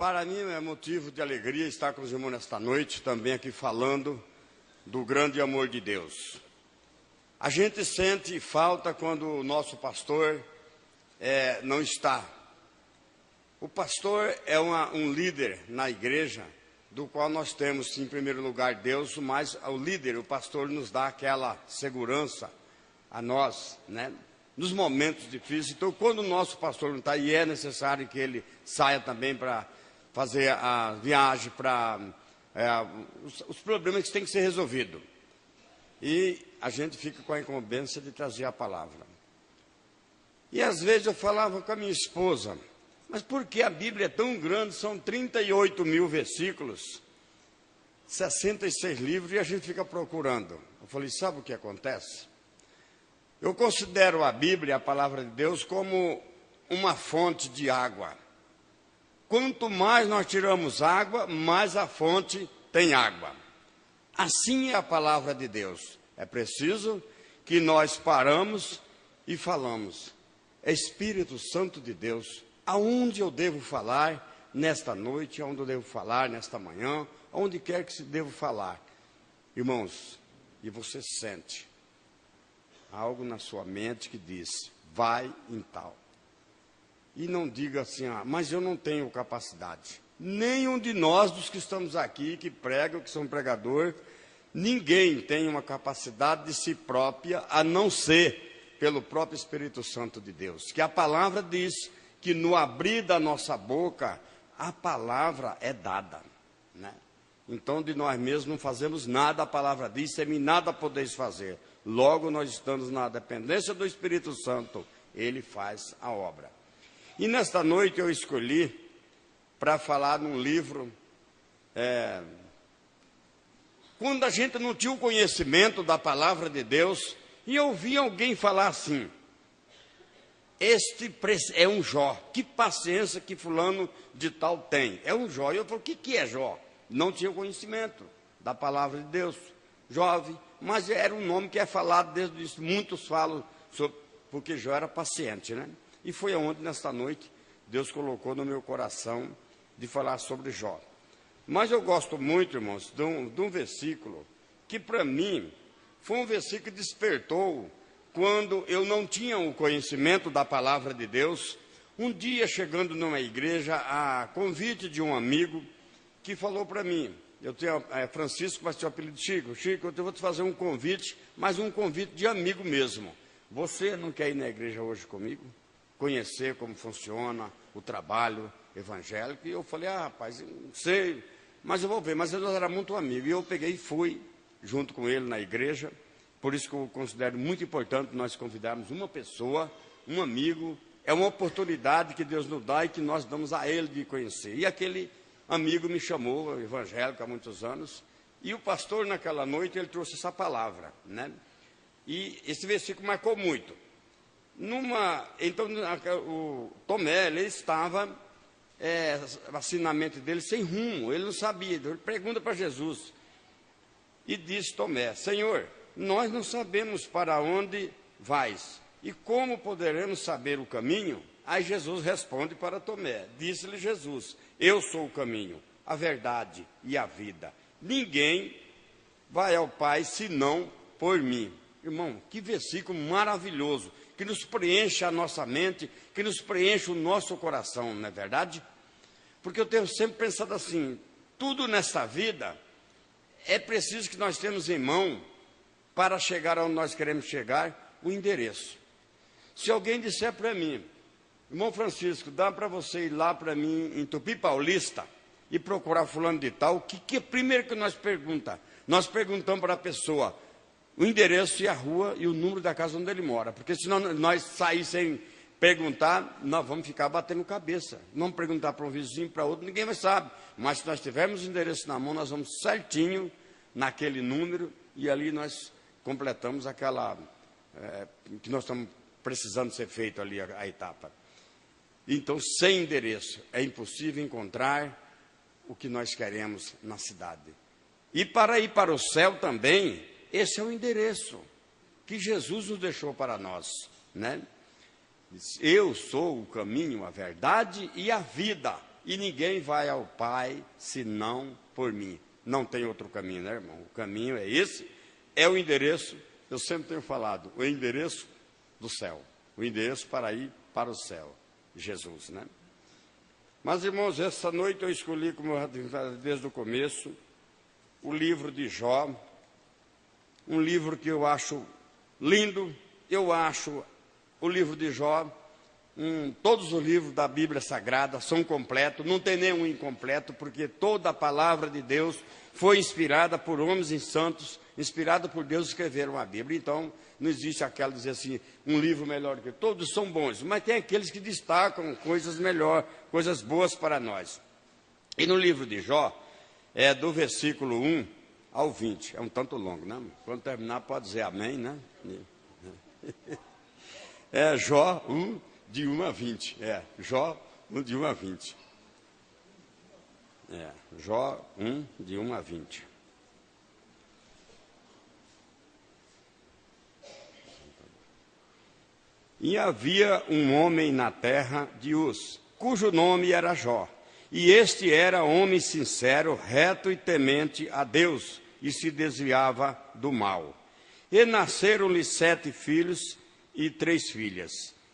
Para mim é motivo de alegria estar com os irmãos nesta noite, também aqui falando do grande amor de Deus. A gente sente falta quando o nosso pastor não está. O pastor é um líder na igreja, do qual nós temos, em primeiro lugar, Deus, mas o líder, o pastor, nos dá aquela segurança a nós, né? Nos momentos difíceis. Então, quando o nosso pastor não está, e é necessário que ele saia também para fazer a viagem, para os problemas que têm que ser resolvidos. E a gente fica com a incumbência de trazer a palavra. E às vezes eu falava com a minha esposa, mas por que a Bíblia é tão grande? São 38 mil versículos, 66 livros, e a gente fica procurando. Eu falei, sabe o que acontece? Eu considero a Bíblia, a palavra de Deus, como uma fonte de água. Quanto mais nós tiramos água, mais a fonte tem água. Assim é a palavra de Deus. É preciso que nós paramos e falamos. Espírito Santo de Deus, aonde eu devo falar nesta noite, aonde eu devo falar nesta manhã, aonde quer que se devo falar. Irmãos, e você sente algo na sua mente que diz, vai em tal. E não diga assim, mas eu não tenho capacidade. Nenhum de nós, dos que estamos aqui, que pregam, que são pregador, ninguém tem uma capacidade de si própria, a não ser pelo próprio Espírito Santo de Deus. Que a palavra diz que no abrir da nossa boca, a palavra é dada, né? Então, de nós mesmos não fazemos nada, a palavra diz, sem mim nada podeis fazer. Logo, nós estamos na dependência do Espírito Santo, ele faz a obra. E nesta noite eu escolhi para falar num livro, quando a gente não tinha o conhecimento da palavra de Deus, e eu ouvi alguém falar assim, este é um Jó, que paciência que fulano de tal tem, é um Jó. E eu falei, o que é Jó? Não tinha conhecimento da palavra de Deus, jovem, mas era um nome que é falado desde isso, muitos falam sobre, porque Jó era paciente, né? E foi aonde, nesta noite, Deus colocou no meu coração de falar sobre Jó. Mas eu gosto muito, irmãos, de um versículo que, para mim, foi um versículo que despertou quando eu não tinha o conhecimento da palavra de Deus. Um dia, chegando numa igreja, a convite de um amigo que falou para mim, eu tenho Francisco, mas tinha o apelido de Chico. Chico, eu vou te fazer um convite, mas um convite de amigo mesmo. Você não quer ir na igreja hoje comigo? Conhecer como funciona o trabalho evangélico? E eu falei, rapaz, não sei, mas eu vou ver. Mas ele era muito amigo. E eu peguei e fui junto com ele na igreja. Por isso que eu considero muito importante nós convidarmos uma pessoa, um amigo. É uma oportunidade que Deus nos dá e que nós damos a ele de conhecer. E aquele amigo me chamou, evangélico há muitos anos, e o pastor naquela noite ele trouxe essa palavra, né? E esse versículo marcou muito. Então o Tomé, ele estava, assim na mente dele, sem rumo, ele não sabia, ele pergunta para Jesus, e disse Tomé, Senhor, nós não sabemos para onde vais, e como poderemos saber o caminho? Aí Jesus responde para Tomé, disse-lhe Jesus, eu sou o caminho, a verdade e a vida. Ninguém vai ao Pai senão por mim. Irmão, que versículo maravilhoso, que nos preenche a nossa mente, que nos preenche o nosso coração, não é verdade? Porque eu tenho sempre pensado assim, tudo nessa vida é preciso que nós tenhamos em mão, para chegar onde nós queremos chegar, o endereço. Se alguém disser para mim, irmão Francisco, dá para você ir lá para mim em Tupi Paulista e procurar fulano de tal, o que é primeiro que nós perguntamos? Nós perguntamos para a pessoa o endereço e a rua e o número da casa onde ele mora, porque senão nós sair sem perguntar, nós vamos ficar batendo cabeça. Não perguntar para um vizinho, para outro, ninguém vai saber. Mas se nós tivermos o endereço na mão, nós vamos certinho naquele número e ali nós completamos aquela que nós estamos precisando ser feito ali a etapa. Então, sem endereço, é impossível encontrar o que nós queremos na cidade. E para ir para o céu também, esse é o endereço que Jesus nos deixou para nós, né? Eu sou o caminho, a verdade e a vida. e ninguém vai ao Pai senão por mim. Não tem outro caminho, né, irmão? O caminho é esse, é o endereço, eu sempre tenho falado, o endereço do céu, o endereço para ir para o céu, Jesus, né? Mas, irmãos, essa noite eu escolhi, como eu disse desde o começo, o livro de Jó, um livro que eu acho lindo. Eu acho o livro de Jó, todos os livros da Bíblia Sagrada são completos, não tem nenhum incompleto, porque toda a palavra de Deus foi inspirada por homens e santos, inspirada por Deus, escreveram a Bíblia. Então, não existe aquela dizer assim, um livro melhor que todos são bons, mas tem aqueles que destacam coisas melhores, coisas boas para nós. E no livro de Jó, do versículo 1 ao 20, é um tanto longo, né? Quando terminar pode dizer amém, né? Jó 1, de 1 a 20, Jó 1, de 1 a 20. Jó 1, de 1 a 20. E havia um homem na terra de Uz, cujo nome era Jó. E este era homem sincero, reto e temente a Deus, e se desviava do mal. E nasceram-lhe 7 filhos e 3 filhas.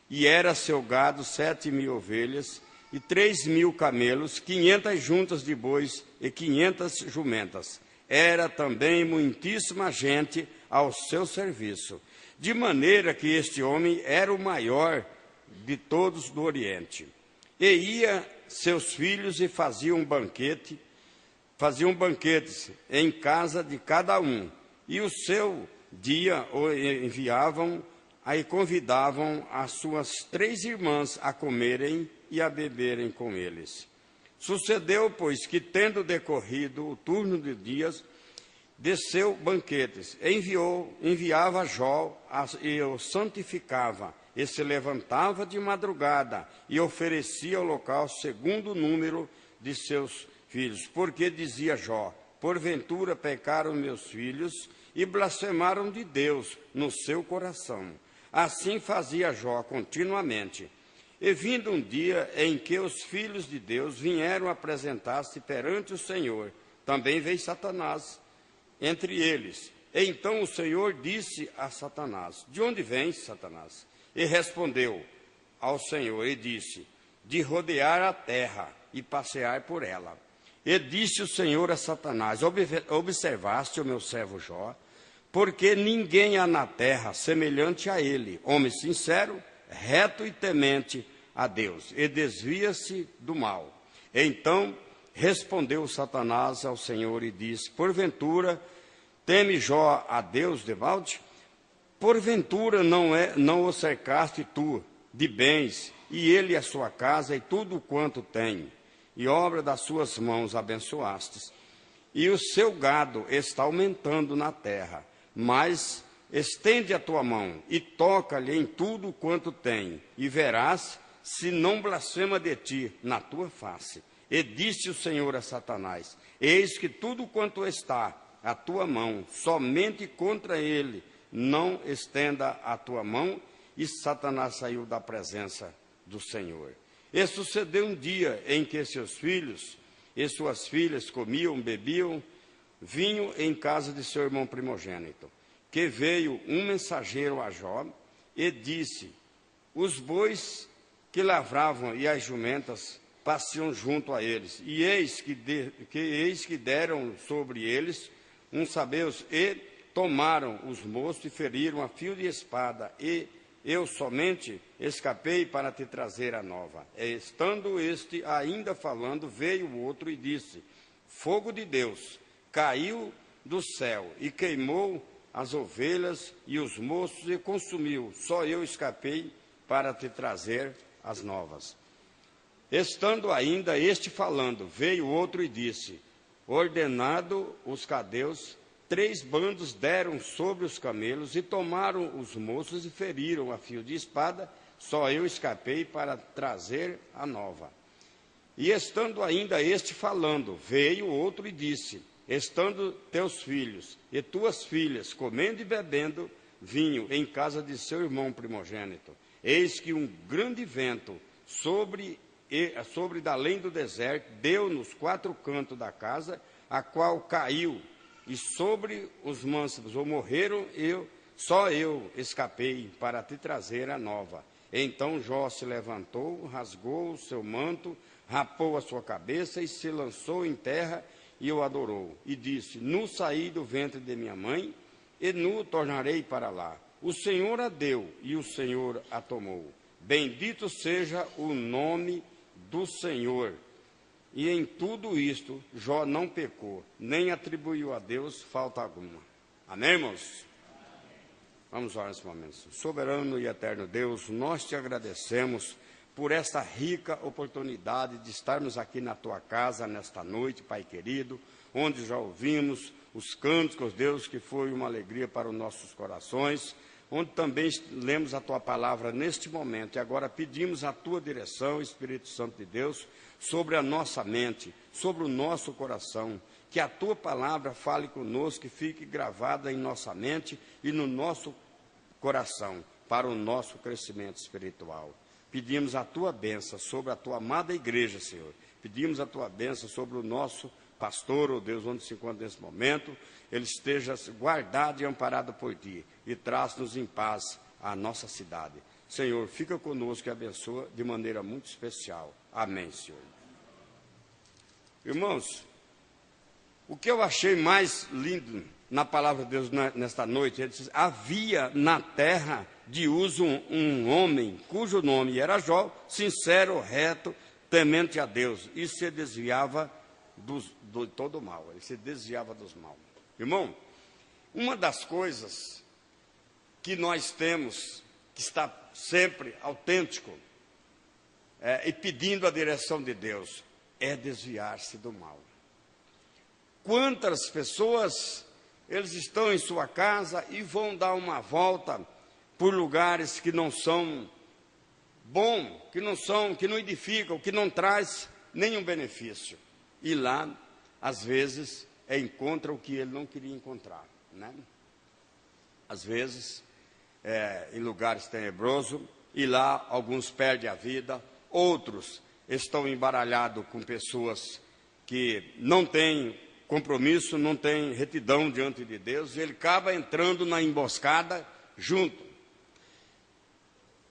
E era seu gado 7.000 ovelhas, e 3.000 camelos, 500 juntas de bois e 500 jumentas. Era também muitíssima gente ao seu serviço, de maneira que este homem era o maior de todos do Oriente. E ia seus filhos e faziam banquetes em casa de cada um, e o seu dia o enviavam e convidavam as suas 3 irmãs a comerem e a beberem com eles. Sucedeu, pois, que, tendo decorrido o turno de dias, desceu banquetes, enviava Jó e o santificava, e se levantava de madrugada e oferecia holocausto segundo o número de seus filhos. Porque dizia Jó, porventura pecaram meus filhos e blasfemaram de Deus no seu coração. Assim fazia Jó continuamente. E vindo um dia em que os filhos de Deus vieram apresentar-se perante o Senhor, também veio Satanás entre eles. E então o Senhor disse a Satanás, de onde vens, Satanás? E respondeu ao Senhor e disse, de rodear a terra e passear por ela. E disse o Senhor a Satanás, observaste o meu servo Jó? Porque ninguém há na terra semelhante a ele, homem sincero, reto e temente a Deus, e desvia-se do mal. Então respondeu Satanás ao Senhor e disse, porventura teme Jó a Deus debalde? Porventura não o cercaste tu de bens, e ele a sua casa e tudo quanto tem, e obra das suas mãos abençoastes. E o seu gado está aumentando na terra, mas estende a tua mão e toca-lhe em tudo quanto tem, e verás se não blasfema de ti na tua face. E disse o Senhor a Satanás, eis que tudo quanto está a tua mão, somente contra ele não estenda a tua mão. E Satanás saiu da presença do Senhor. E sucedeu um dia em que seus filhos e suas filhas comiam, bebiam vinho em casa de seu irmão primogênito, que veio um mensageiro a Jó e disse, os bois que lavravam e as jumentas passeiam junto a eles, e eis que deram sobre eles sabeus, e tomaram os moços e feriram a fio de espada, e eu somente escapei para te trazer a nova. E estando este ainda falando, veio o outro e disse, fogo de Deus caiu do céu e queimou as ovelhas e os moços e consumiu. Só eu escapei para te trazer as novas. Estando ainda este falando, veio outro e disse, ordenado os cadeus, 3 bandos deram sobre os camelos e tomaram os moços e feriram a fio de espada, só eu escapei para trazer a nova. E estando ainda este falando, veio outro e disse, estando teus filhos e tuas filhas comendo e bebendo vinho em casa de seu irmão primogênito, eis que um grande vento sobre e sobre da além do deserto, deu nos 4 cantos da casa, a qual caiu, e sobre os mancebos ou morreram, só eu escapei para te trazer a nova. Então Jó se levantou, rasgou o seu manto, rapou a sua cabeça e se lançou em terra e o adorou. E disse: Nu saí do ventre de minha mãe, e nu tornarei para lá. O Senhor a deu e o Senhor a tomou. Bendito seja o nome do Senhor. E em tudo isto, Jó não pecou, nem atribuiu a Deus falta alguma. Amém, irmãos? Vamos orar nesse momento. Soberano e eterno Deus, nós te agradecemos por esta rica oportunidade de estarmos aqui na tua casa nesta noite, Pai querido, onde já ouvimos os cânticos, Deus, que foi uma alegria para os nossos corações, onde também lemos a tua palavra neste momento, e agora pedimos a tua direção, Espírito Santo de Deus, sobre a nossa mente, sobre o nosso coração, que a tua palavra fale conosco, que fique gravada em nossa mente e no nosso coração, para o nosso crescimento espiritual. Pedimos a tua bênção sobre a tua amada igreja, Senhor. Pedimos a tua bênção sobre o nosso pastor, ó Deus, onde se encontra nesse momento, ele esteja guardado e amparado por ti, e traz-nos em paz à nossa cidade. Senhor, fica conosco e abençoa de maneira muito especial. Amém, Senhor. Irmãos, o que eu achei mais lindo na palavra de Deus nesta noite, ele diz: havia na terra de Uzo um homem, cujo nome era Jó, sincero, reto, temente a Deus, e se desviava de todo o mal, ele se desviava dos mal. Irmão, uma das coisas que nós temos, que está sempre autêntico, e pedindo a direção de Deus, é desviar-se do mal. Quantas pessoas, eles estão em sua casa e vão dar uma volta por lugares que não são bons, que não edificam, que não traz nenhum benefício. E lá, às vezes, encontra o que ele não queria encontrar, né? Às vezes, em lugares tenebrosos, e lá alguns perdem a vida, outros estão embaralhados com pessoas que não têm compromisso, não têm retidão diante de Deus, e ele acaba entrando na emboscada junto.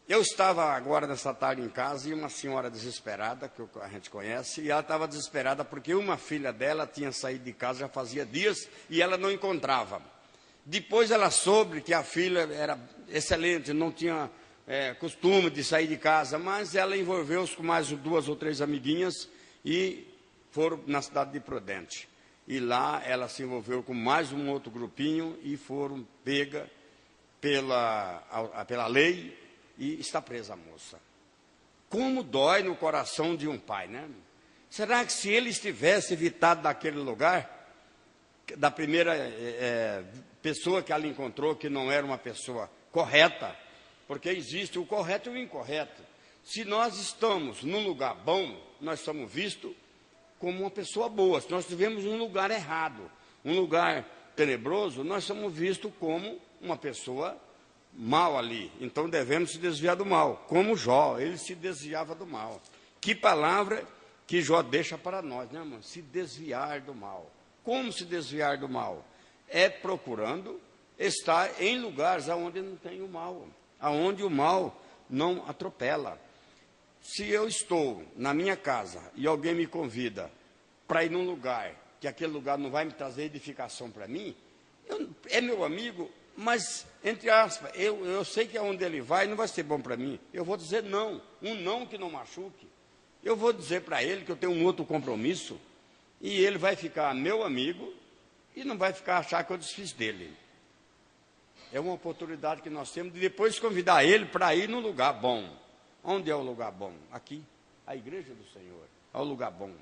Eu estava agora nessa tarde em casa e uma senhora desesperada, que a gente conhece, e ela estava desesperada porque uma filha dela tinha saído de casa já fazia dias e ela não encontrava. Depois ela soube que a filha era excelente, não tinha costume de sair de casa, mas ela envolveu-se com mais 2 ou 3 amiguinhas e foram na cidade de Prudente. E lá ela se envolveu com mais um outro grupinho e foram pega pela lei e está presa a moça. Como dói no coração de um pai, né? Será que se ele estivesse evitado daquele lugar, da primeira pessoa que ela encontrou, que não era uma pessoa correta, porque existe o correto e o incorreto. Se nós estamos num lugar bom, nós somos vistos como uma pessoa boa. Se nós estivermos num lugar errado, um lugar tenebroso, nós somos vistos como uma pessoa mal ali. Então devemos se desviar do mal, como Jó, ele se desviava do mal. Que palavra que Jó deixa para nós, né, irmão? Se desviar do mal. Como se desviar do mal? É procurando estar em lugares onde não tem o mal, aonde o mal não atropela. Se eu estou na minha casa e alguém me convida para ir num lugar, que aquele lugar não vai me trazer edificação para mim, é meu amigo, mas, entre aspas, eu sei que aonde ele vai não vai ser bom para mim. Eu vou dizer não, um não que não machuque. Eu vou dizer para ele que eu tenho um outro compromisso, e ele vai ficar meu amigo e não vai achar que eu desfiz dele. É uma oportunidade que nós temos de depois convidar ele para ir num lugar bom. Onde é o lugar bom? Aqui, a igreja do Senhor. É o lugar bom.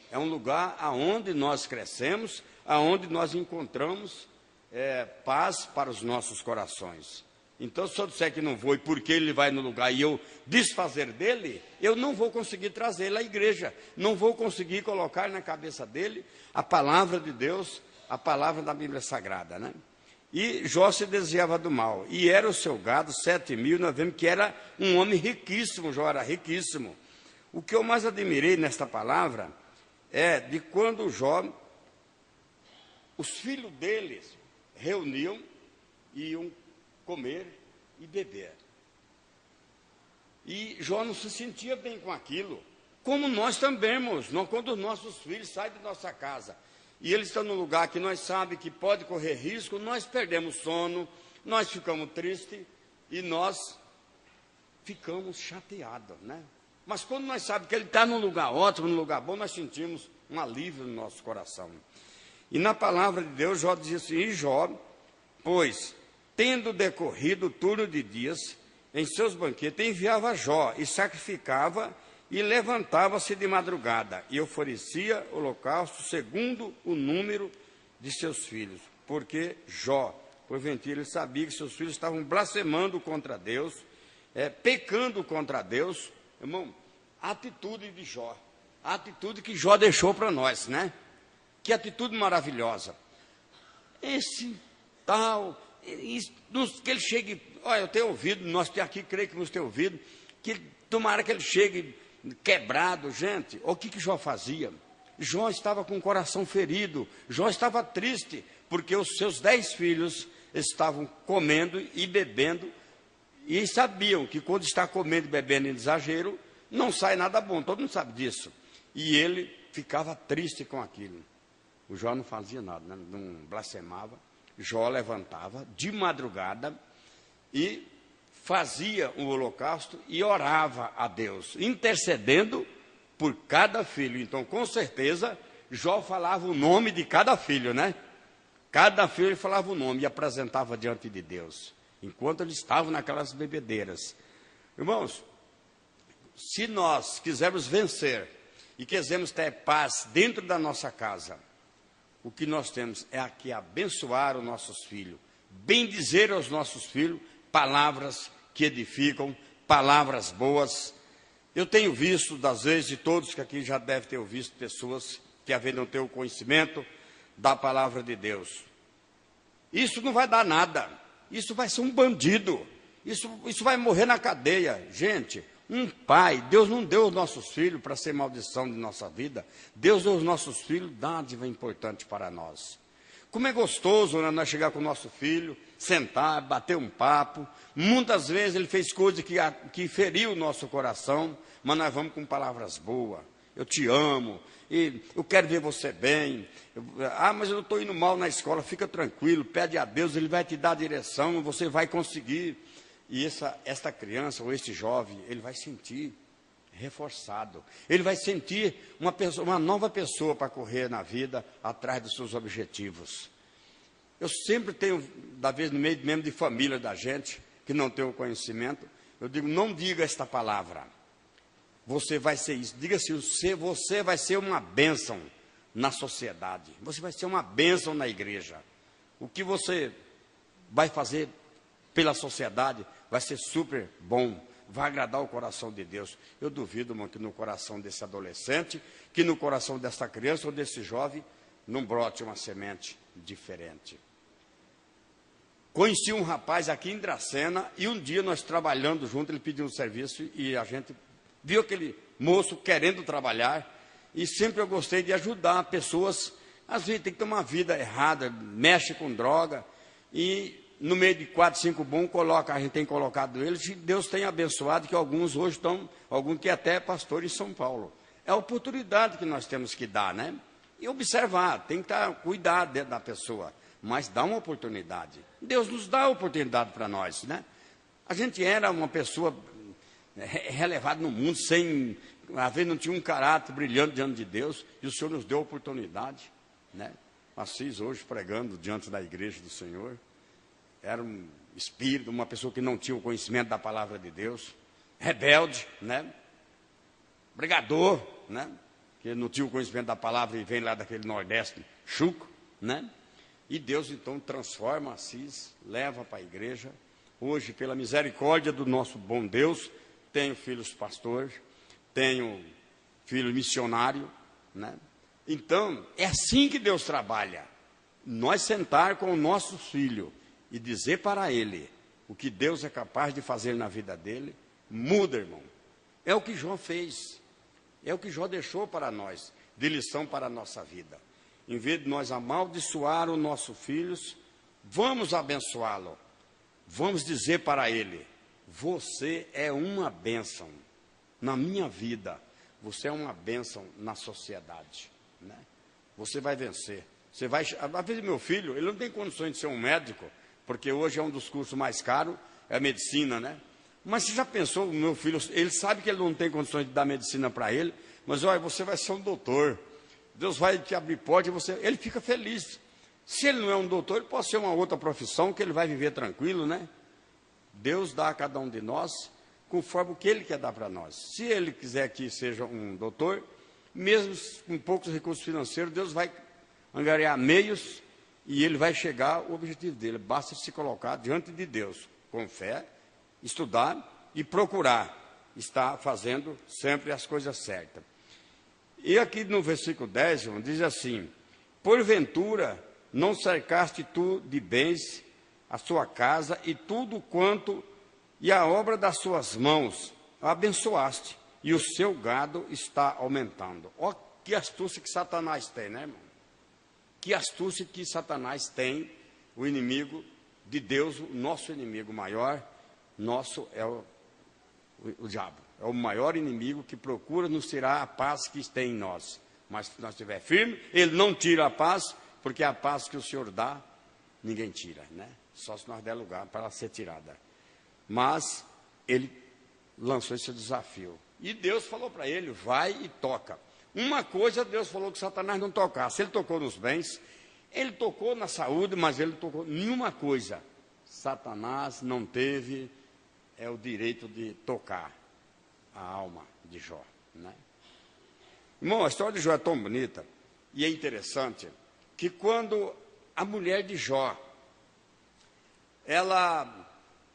É um lugar aonde nós crescemos, aonde nós encontramos paz para os nossos corações. Então, se eu disser que não vou, e porque ele vai no lugar e eu desfazer dele, eu não vou conseguir trazer ele à igreja, não vou conseguir colocar na cabeça dele a palavra de Deus, a palavra da Bíblia Sagrada, né? E Jó se desviava do mal, e era o seu gado, 7.000, nós vemos que era um homem riquíssimo, Jó era riquíssimo. O que eu mais admirei nesta palavra é de quando Jó, os filhos deles reuniam e iam comer e beber. E Jó não se sentia bem com aquilo, como nós também, irmãos, quando os nossos filhos saem de nossa casa e eles estão num lugar que nós sabemos que pode correr risco, nós perdemos sono, nós ficamos tristes e nós ficamos chateados, né? Mas quando nós sabemos que ele está num lugar ótimo, num lugar bom, nós sentimos um alívio no nosso coração. E na palavra de Deus, Jó diz assim: e Jó, pois, tendo decorrido o turno de dias, em seus banquetes, enviava Jó e sacrificava e levantava-se de madrugada e oferecia holocausto segundo o número de seus filhos. Porque Jó, porventura, ele sabia que seus filhos estavam blasfemando contra Deus, pecando contra Deus. Irmão, a atitude de Jó, a atitude que Jó deixou para nós, né? Que atitude maravilhosa. Esse tal, que ele chegue, olha, eu tenho ouvido, nós aqui creio que nos tem ouvido, que tomara que ele chegue quebrado, gente. O que Jó fazia? Jó estava com o coração ferido, Jó estava triste, porque os seus 10 filhos estavam comendo e bebendo, e sabiam que quando está comendo e bebendo em exagero, não sai nada bom, todo mundo sabe disso. E ele ficava triste com aquilo. O Jó não fazia nada, né? Não blasfemava. Jó levantava de madrugada e fazia um holocausto e orava a Deus, intercedendo por cada filho. Então, com certeza, Jó falava o nome de cada filho, né? Cada filho falava o nome e apresentava diante de Deus, enquanto eles estavam naquelas bebedeiras. Irmãos, se nós quisermos vencer e quisermos ter paz dentro da nossa casa, o que nós temos é aqui abençoar os nossos filhos, bendizer aos nossos filhos palavras que edificam, palavras boas. Eu tenho visto, das vezes, e todos que aqui já devem ter visto, pessoas que às vezes não têm o conhecimento da palavra de Deus. Isso não vai dar nada, isso vai ser um bandido, isso vai morrer na cadeia. Gente, um pai, Deus não deu os nossos filhos para ser maldição de nossa vida, Deus deu os nossos filhos dádiva importante para nós. Como é gostoso, né, nós chegar com o nosso filho, sentar, bater um papo. Muitas vezes ele fez coisas que feriu o nosso coração, mas nós vamos com palavras boas. Eu te amo, e eu quero ver você bem. Mas eu estou indo mal na escola, fica tranquilo, pede a Deus, Ele vai te dar a direção, você vai conseguir. E esta criança ou este jovem, ele vai sentir reforçado. Ele vai sentir uma nova pessoa para correr na vida atrás dos seus objetivos. Eu sempre tenho, da vez no meio mesmo de família da gente, que não tem o conhecimento, eu digo, não diga esta palavra. Você vai ser isso. Diga assim, você vai ser uma bênção na sociedade. Você vai ser uma bênção na igreja. O que você vai fazer pela sociedade vai ser super bom, vai agradar o coração de Deus. Eu duvido, irmão, que no coração desse adolescente, que no coração dessa criança ou desse jovem, não brote uma semente diferente. Conheci um rapaz aqui em Dracena, e um dia nós trabalhando junto, ele pediu um serviço, e a gente viu aquele moço querendo trabalhar, e sempre eu gostei de ajudar pessoas. Às vezes tem que ter uma vida errada, mexe com droga, e no meio de 4, 5 bons, a gente tem colocado eles, e Deus tem abençoado, que alguns hoje estão, alguns que até é pastor em São Paulo. É a oportunidade que nós temos que dar, né? E observar, tem que cuidar da pessoa, mas dá uma oportunidade. Deus nos dá a oportunidade para nós, né? A gente era uma pessoa relevada no mundo, às vezes não tinha um caráter brilhante diante de Deus, e o Senhor nos deu a oportunidade, né? Assis hoje pregando diante da igreja do Senhor. Era um espírito, uma pessoa que não tinha o conhecimento da palavra de Deus, rebelde, né? Brigador, né? Que não tinha o conhecimento da palavra e vem lá daquele Nordeste, chuco, né? E Deus então transforma Assis, leva para a igreja. Hoje, pela misericórdia do nosso bom Deus, tenho filhos pastores, tenho filho missionário, né? Então, é assim que Deus trabalha. Nós sentar com o nosso filho e dizer para ele o que Deus é capaz de fazer na vida dele, muda, irmão. É o que Jó fez. É o que Jó deixou para nós, de lição para a nossa vida. Em vez de nós amaldiçoar os nossos filhos, vamos abençoá-lo. Vamos dizer para ele: você é uma bênção na minha vida. Você é uma bênção na sociedade, né? Você vai vencer. Você vai. Às vezes meu filho, ele não tem condições de ser um médico, porque hoje é um dos cursos mais caros, é a medicina, né? Mas você já pensou, o meu filho, ele sabe que ele não tem condições de dar medicina para ele, mas olha, você vai ser um doutor. Deus vai te abrir porta e você. Ele fica feliz. Se ele não é um doutor, ele pode ser uma outra profissão que ele vai viver tranquilo, né? Deus dá a cada um de nós conforme o que ele quer dar para nós. Se ele quiser que seja um doutor, mesmo com poucos recursos financeiros, Deus vai angariar meios e ele vai chegar ao objetivo dele. Basta se colocar diante de Deus, com fé, estudar e procurar estar fazendo sempre as coisas certas. E aqui no versículo 10, irmão, diz assim: porventura não cercaste tu de bens a sua casa e tudo quanto e a obra das suas mãos abençoaste, e o seu gado está aumentando. Ó, que astúcia que Satanás tem, né, irmão? Que astúcia que Satanás tem, o inimigo de Deus, o nosso inimigo maior, nosso é o diabo. É o maior inimigo que procura nos tirar a paz que tem em nós. Mas se nós estivermos firmes, ele não tira a paz, porque a paz que o Senhor dá, ninguém tira, né? Só se nós der lugar para ela ser tirada. Mas ele lançou esse desafio. E Deus falou para ele: vai e toca. Uma coisa Deus falou que Satanás não tocasse. Ele tocou nos bens, ele tocou na saúde, mas ele tocou nenhuma coisa. Satanás não teve o direito de tocar a alma de Jó, né? Irmão, a história de Jó é tão bonita e é interessante que quando a mulher de Jó, ela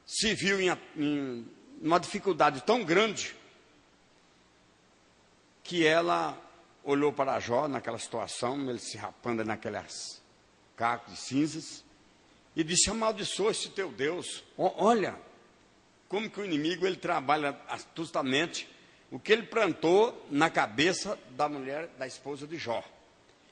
se viu em uma dificuldade tão grande que ela olhou para Jó naquela situação, ele se rapando naquelas cacos de cinzas, e disse: amaldiçoa esse teu Deus. Olha como que o inimigo ele trabalha astutamente o que ele plantou na cabeça da mulher, da esposa de Jó.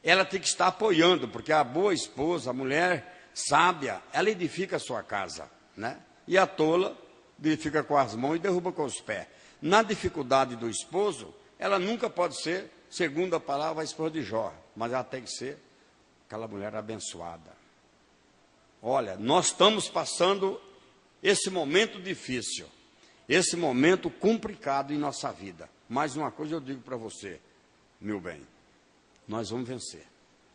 Ela tem que estar apoiando, porque a boa esposa, a mulher sábia, ela edifica a sua casa, né? E a tola edifica com as mãos e derruba com os pés. Na dificuldade do esposo, ela nunca pode ser, segundo a palavra, a esposa de Jó, mas ela tem que ser aquela mulher abençoada. Olha, nós estamos passando esse momento difícil, esse momento complicado em nossa vida. Mas uma coisa eu digo para você, meu bem, nós vamos vencer.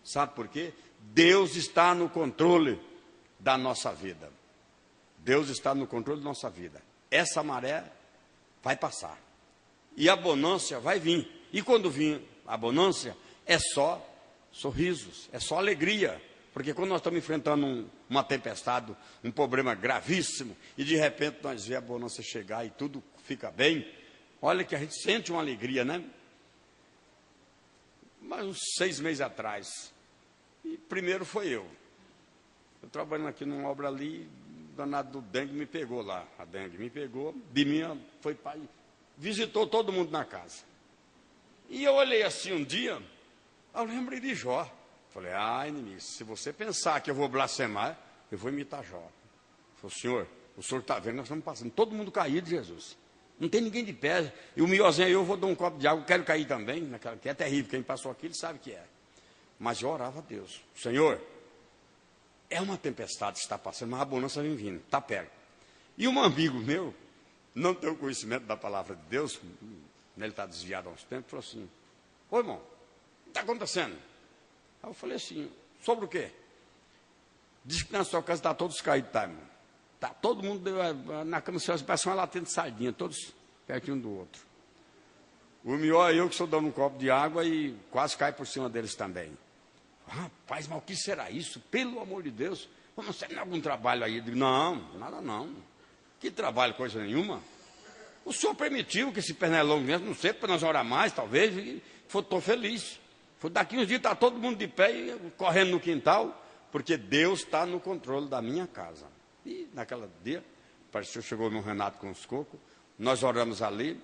Sabe por quê? Deus está no controle da nossa vida. Deus está no controle da nossa vida. Essa maré vai passar. E a bonança vai vir. E quando vir a bonança, é só sorrisos, é só alegria. Porque quando nós estamos enfrentando uma tempestade, um problema gravíssimo, e de repente nós vemos a bonança chegar e tudo fica bem, olha que a gente sente uma alegria, né? Mas uns 6 meses atrás, e primeiro foi eu trabalhando aqui numa obra ali, o danado do dengue me pegou lá, a dengue me pegou, de mim foi pai, visitou todo mundo na casa. E eu olhei assim um dia, eu lembrei de Jó. Falei: inimigo, se você pensar que eu vou blasfemar, eu vou imitar Jó. Falei: o senhor está vendo, nós estamos passando, todo mundo caído, Jesus. Não tem ninguém de pé. E o miozinho, eu vou dar um copo de água, quero cair também, naquela que é terrível, quem passou aqui, ele sabe que é. Mas eu orava a Deus: Senhor, é uma tempestade que está passando, mas a bonança vem vindo, está perto. E um amigo meu, não tem o conhecimento da palavra de Deus, ele está desviado há uns tempos, falou assim: ô irmão, o que está acontecendo? Aí eu falei assim: sobre o quê? Diz que na sua casa está todos caídos, tá, irmão? Está todo mundo na cama, parece uma latinha de sardinha, todos pertinho um do outro. O melhor é eu que estou dando um copo de água e quase cai por cima deles também. Rapaz, mas o que será isso? Pelo amor de Deus, vamos ter algum trabalho aí? Eu digo: não, nada não. Que trabalho, coisa nenhuma. O senhor permitiu que esse pernilongo mesmo, não sei, para nós orar mais, talvez, e estou feliz. Daqui uns dias está todo mundo de pé e correndo no quintal, porque Deus está no controle da minha casa. E naquele dia, pareceu, chegou no Renato com os cocos, nós oramos ali,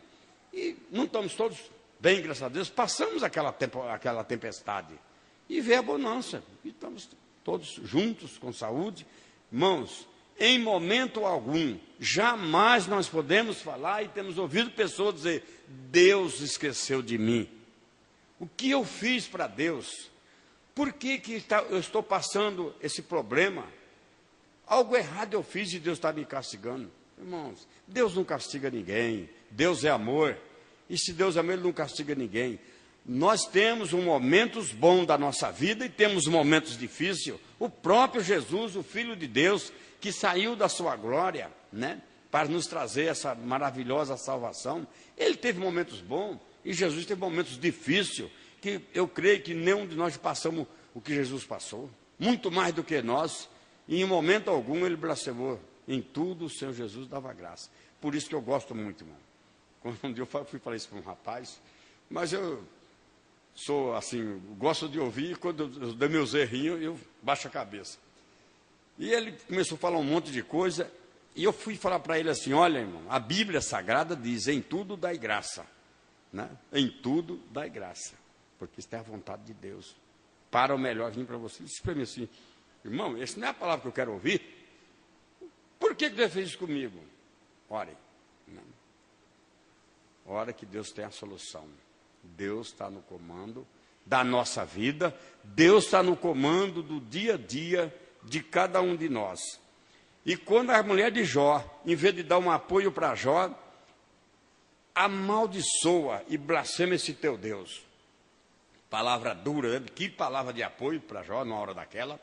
e não estamos todos bem, graças a Deus, passamos aquela tempestade. E veio a bonança. E estamos todos juntos, com saúde. Irmãos, em momento algum, jamais nós podemos falar e temos ouvido pessoas dizer, Deus esqueceu de mim. O que eu fiz para Deus? Por que eu estou passando esse problema? Algo errado eu fiz e Deus está me castigando. Irmãos, Deus não castiga ninguém. Deus é amor. E se Deus é amor, Ele não castiga ninguém. Nós temos momentos bons da nossa vida e temos momentos difíceis. O próprio Jesus, o Filho de Deus, que saiu da sua glória, né, para nos trazer essa maravilhosa salvação, Ele teve momentos bons e Jesus teve momentos difíceis, que eu creio que nenhum de nós passamos o que Jesus passou, muito mais do que nós, e em momento algum Ele blasfemou. Em tudo o Senhor Jesus dava graça. Por isso que eu gosto muito, irmão. Quando um dia eu fui falar isso para um rapaz, mas eu sou assim, gosto de ouvir, quando eu dou meus errinhos, eu baixo a cabeça. E ele começou a falar um monte de coisa, e eu fui falar para ele assim, olha, irmão, a Bíblia Sagrada diz, em tudo dai graça, né? Em tudo dai graça, porque isso é a vontade de Deus, para o melhor vir para você. Ele disse para mim assim, irmão, essa não é a palavra que eu quero ouvir, por que Deus fez isso comigo? Ore, né? Ora que Deus tem a solução. Deus está no comando da nossa vida, Deus está no comando do dia a dia de cada um de nós. E quando a mulher de Jó, em vez de dar um apoio para Jó, amaldiçoa e blasfema esse teu Deus. Palavra dura, né? Que palavra de apoio para Jó na hora daquela.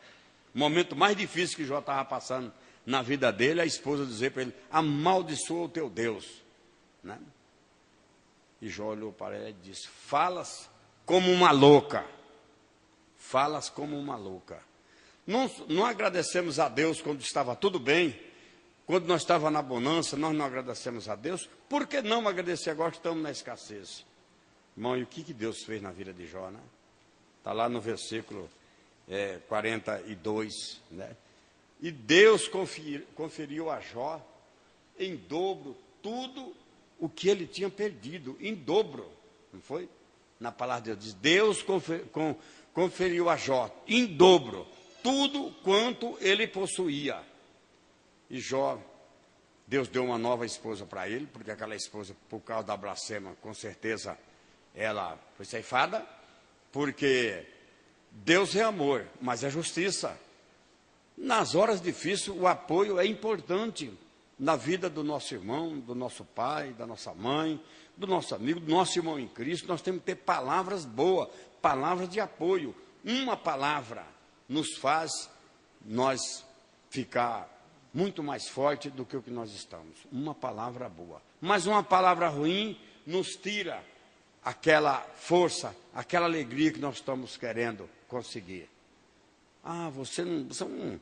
Momento mais difícil que Jó estava passando na vida dele, a esposa dizer para ele, amaldiçoa o teu Deus, né? E Jó olhou para ela e disse, falas como uma louca. Falas como uma louca. Não agradecemos a Deus quando estava tudo bem, quando nós estávamos na bonança, nós não agradecemos a Deus. Por que não agradecer agora que estamos na escassez? Irmão, e o que Deus fez na vida de Jó, né? Está lá no versículo 42, né? E Deus conferiu a Jó em dobro tudo o que ele tinha perdido, em dobro, não foi? Na palavra de Deus diz, Deus conferiu a Jó em dobro tudo quanto ele possuía. E Jó, Deus deu uma nova esposa para ele, porque aquela esposa, por causa da blasfema, com certeza ela foi ceifada, porque Deus é amor, mas é justiça. Nas horas difíceis, o apoio é importante na vida do nosso irmão, do nosso pai, da nossa mãe, do nosso amigo, do nosso irmão em Cristo. Nós temos que ter palavras boas, palavras de apoio. Uma palavra nos faz nós ficar muito mais forte do que o que nós estamos. Uma palavra boa. Mas uma palavra ruim nos tira aquela força, aquela alegria que nós estamos querendo conseguir. Ah, você é um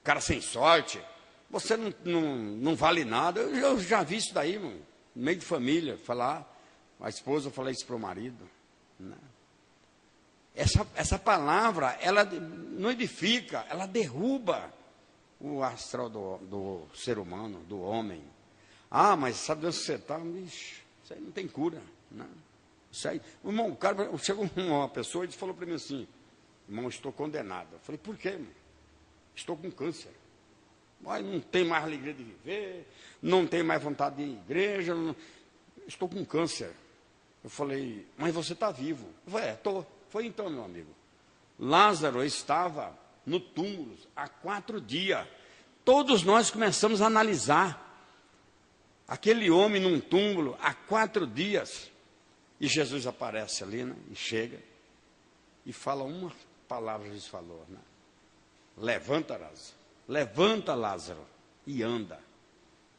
cara sem sorte, você não vale nada. Eu já vi isso daí, irmão, no meio de família, falar, a esposa fala isso para o marido, né? Essa palavra, ela não edifica, ela derruba o astral do ser humano, do homem. Ah, mas sabe onde você está? Isso aí não tem cura, né? Isso aí, irmão, o cara chegou uma pessoa e falou para mim assim, irmão, estou condenado. Eu falei, por quê, irmão? Estou com câncer. Mas não tenho mais alegria de viver, não tenho mais vontade de ir à igreja, estou com câncer. Eu falei, mas você está vivo? Eu falei, estou. Foi então, meu amigo. Lázaro estava no túmulo há 4 dias. Todos nós começamos a analisar aquele homem num túmulo há 4 dias. E Jesus aparece ali, né? E chega e fala uma palavra, Jesus falou, né? Levanta, Lázaro, e anda.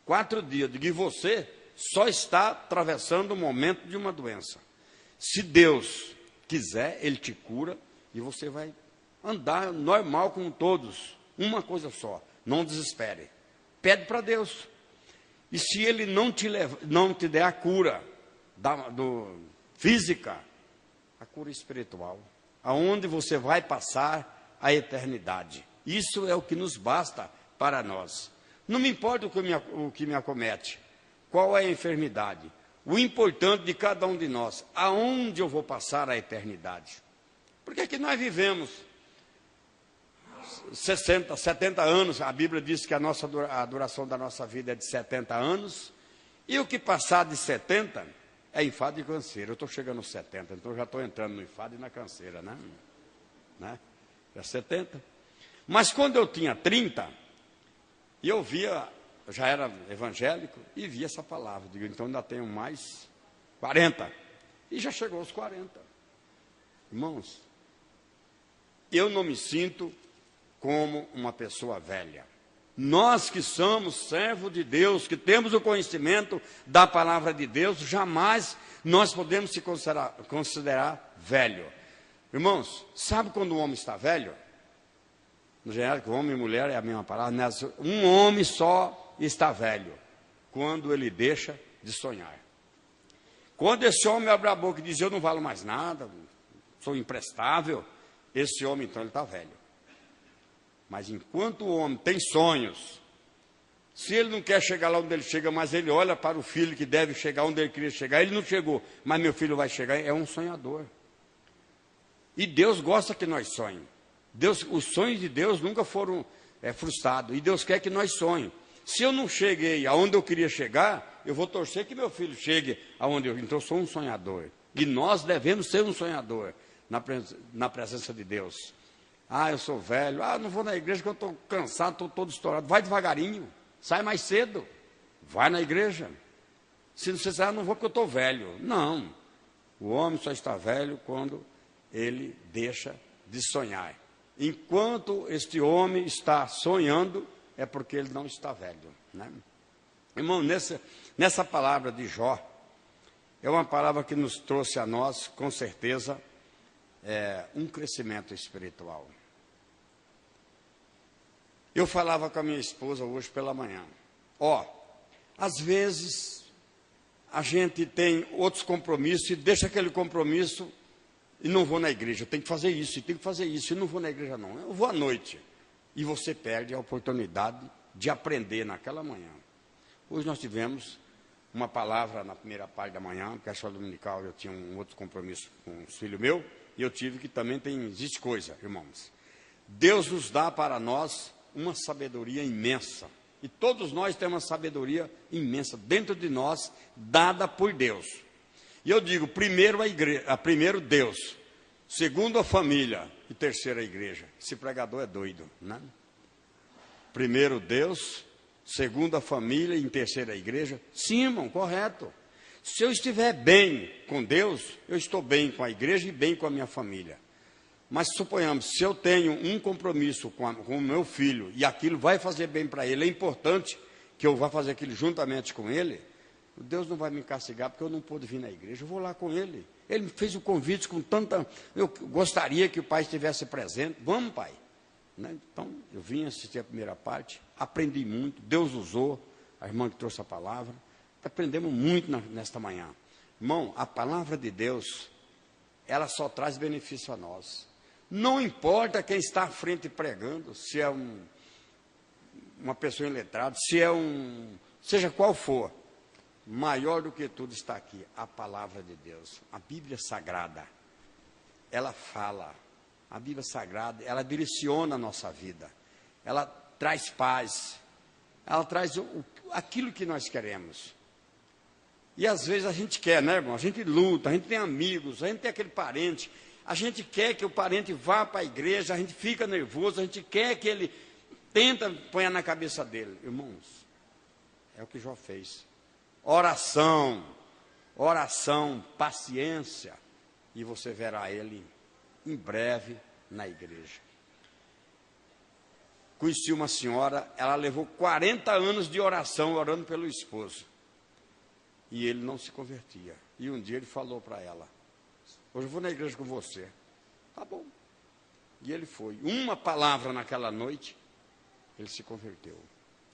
4 dias, eu digo, e você só está atravessando o momento de uma doença. Se Deus quiser, Ele te cura, e você vai andar normal com todos. Uma coisa só, não desespere. Pede para Deus. E se Ele não te der a cura física, a cura espiritual, aonde você vai passar a eternidade. Isso é o que nos basta para nós. Não me importa o que me acomete. Qual é a enfermidade? o importante de cada um de nós, aonde eu vou passar a eternidade. Porque aqui nós vivemos 60, 70 anos, a Bíblia diz que a duração da nossa vida é de 70 anos, e o que passar de 70 é enfado e canseira. Eu estou chegando aos 70, então já estou entrando no enfado e na canseira, né? Já 70. Mas quando eu tinha 30, e eu via, eu já era evangélico, e via essa palavra, digo, então ainda tenho mais 40, e já chegou aos 40. Irmãos, eu não me sinto como uma pessoa velha. Nós que somos servos de Deus, que temos o conhecimento da palavra de Deus, jamais nós podemos se considerar velho. Irmãos, sabe quando o homem está velho? No geral, homem e mulher é a mesma palavra. Um homem só está velho quando ele deixa de sonhar. Quando esse homem abre a boca e diz, eu não valo mais nada, sou imprestável, esse homem então ele está velho. Mas enquanto o homem tem sonhos, se ele não quer chegar lá onde ele chega, mas ele olha para o filho que deve chegar onde ele queria chegar, ele não chegou, mas meu filho vai chegar, é um sonhador. E Deus gosta que nós sonhemos. Os sonhos de Deus nunca foram frustrados, e Deus quer que nós sonhemos. Se eu não cheguei aonde eu queria chegar, eu vou torcer que meu filho chegue aonde eu... Então eu sou um sonhador, e nós devemos ser um sonhador na presença de Deus. Eu sou velho, não vou na igreja que eu estou cansado, estou todo estourado. Vai devagarinho, sai mais cedo, vai na igreja. Se você disser, não vou porque eu estou velho. Não, o homem só está velho quando ele deixa de sonhar. Enquanto este homem está sonhando, é porque ele não está velho, né? Irmão, nessa palavra de Jó, é uma palavra que nos trouxe a nós, com certeza, um crescimento espiritual. Eu falava com a minha esposa hoje pela manhã. Às vezes a gente tem outros compromissos e deixa aquele compromisso e não vou na igreja. Eu tenho que fazer isso, e tenho que fazer isso, e não vou na igreja não. Eu vou à noite. E você perde a oportunidade de aprender naquela manhã. Hoje nós tivemos uma palavra na primeira parte da manhã, porque a escola dominical eu tinha um outro compromisso com um filho meu, e eu tive que também existe coisa, irmãos. Deus nos dá para nós uma sabedoria imensa. E todos nós temos uma sabedoria imensa dentro de nós, dada por Deus. E eu digo, primeiro a igreja, primeiro Deus, segundo a família e terceiro a igreja. Esse pregador é doido, né? Primeiro Deus, segundo a família e em terceiro a igreja. Sim, irmão, correto. Se eu estiver bem com Deus, eu estou bem com a igreja e bem com a minha família. Mas suponhamos, se eu tenho um compromisso com o meu filho e aquilo vai fazer bem para ele, é importante que eu vá fazer aquilo juntamente com ele, Deus não vai me castigar porque eu não pude vir na igreja, eu vou lá com ele. Ele me fez o convite com tanta... Eu gostaria que o pai estivesse presente. Vamos, pai. Né? Então, eu vim assistir a primeira parte, aprendi muito, Deus usou, a irmã que trouxe a palavra, aprendemos muito nesta manhã. Irmão, a palavra de Deus, ela só traz benefício a nós. Não importa quem está à frente pregando, se é uma pessoa iletrada, se é seja qual for, maior do que tudo está aqui, a palavra de Deus, a Bíblia Sagrada. Ela fala, a Bíblia Sagrada, ela direciona a nossa vida, ela traz paz, ela traz aquilo que nós queremos. E às vezes a gente quer, né, irmão? A gente luta, a gente tem amigos, a gente tem aquele parente. A gente quer que o parente vá para a igreja, a gente fica nervoso, a gente quer que ele tenta pôr na cabeça dele. Irmãos, é o que Jó fez. Oração, paciência, e você verá ele em breve na igreja. Conheci uma senhora, ela levou 40 anos de oração, orando pelo esposo. E ele não se convertia. E um dia ele falou para ela, hoje eu vou na igreja com você. Tá bom. E ele foi. Uma palavra naquela noite, ele se converteu.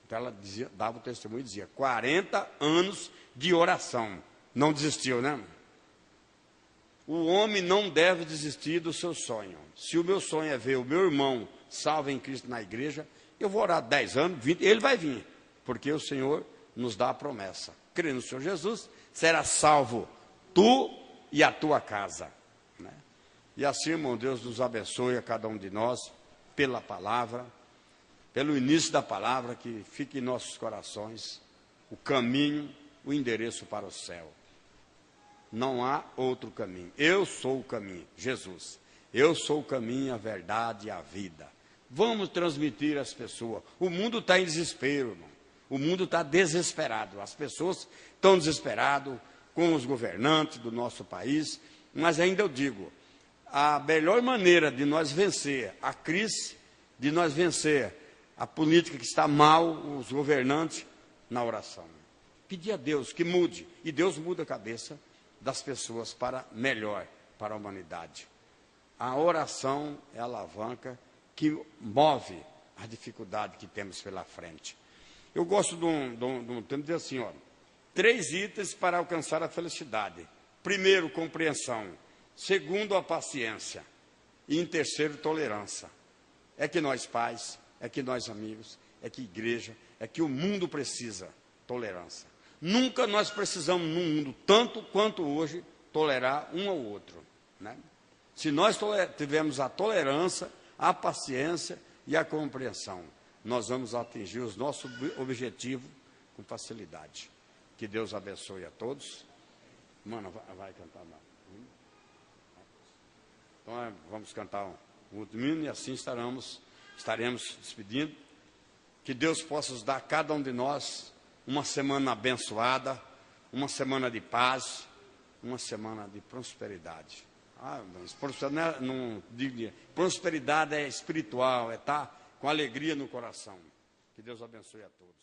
Então ela dava o testemunho e dizia, 40 anos de oração. Não desistiu, né? O homem não deve desistir do seu sonho. Se o meu sonho é ver o meu irmão salvo em Cristo na igreja, eu vou orar 10 anos, 20, ele vai vir. Porque o Senhor nos dá a promessa. Crê no Senhor Jesus, será salvo tu e a tua casa. Né? E assim, irmão, Deus nos abençoe a cada um de nós, pela palavra, pelo início da palavra, que fique em nossos corações o caminho, o endereço para o céu. Não há outro caminho. Eu sou o caminho, Jesus. Eu sou o caminho, a verdade e a vida. Vamos transmitir às pessoas. O mundo está em desespero, irmão. O mundo está desesperado. As pessoas estão desesperadas com os governantes do nosso país. Mas ainda eu digo, a melhor maneira de nós vencer a crise, de nós vencer a política que está mal, os governantes, na oração. Pedir a Deus que mude. E Deus muda a cabeça das pessoas para melhor, para a humanidade. A oração é a alavanca que move a dificuldade que temos pela frente. Eu gosto de um termo de dizer assim, ó, 3 itens para alcançar a felicidade. Primeiro, compreensão. Segundo, a paciência. E em terceiro, tolerância. É que nós pais, é que nós amigos, é que igreja, é que o mundo precisa. Tolerância. Nunca nós precisamos, num mundo tanto quanto hoje, tolerar um ao outro. Né? Se nós tivermos a tolerância, a paciência e a compreensão, nós vamos atingir os nossos objetivos com facilidade. Que Deus abençoe a todos. Mano, vai cantar lá. Então, vamos cantar um último hino e assim estaremos despedindo. Que Deus possa nos dar a cada um de nós uma semana abençoada, uma semana de paz, uma semana de prosperidade. Mas prosperidade não digo, prosperidade é espiritual, é estar com alegria no coração. Que Deus abençoe a todos.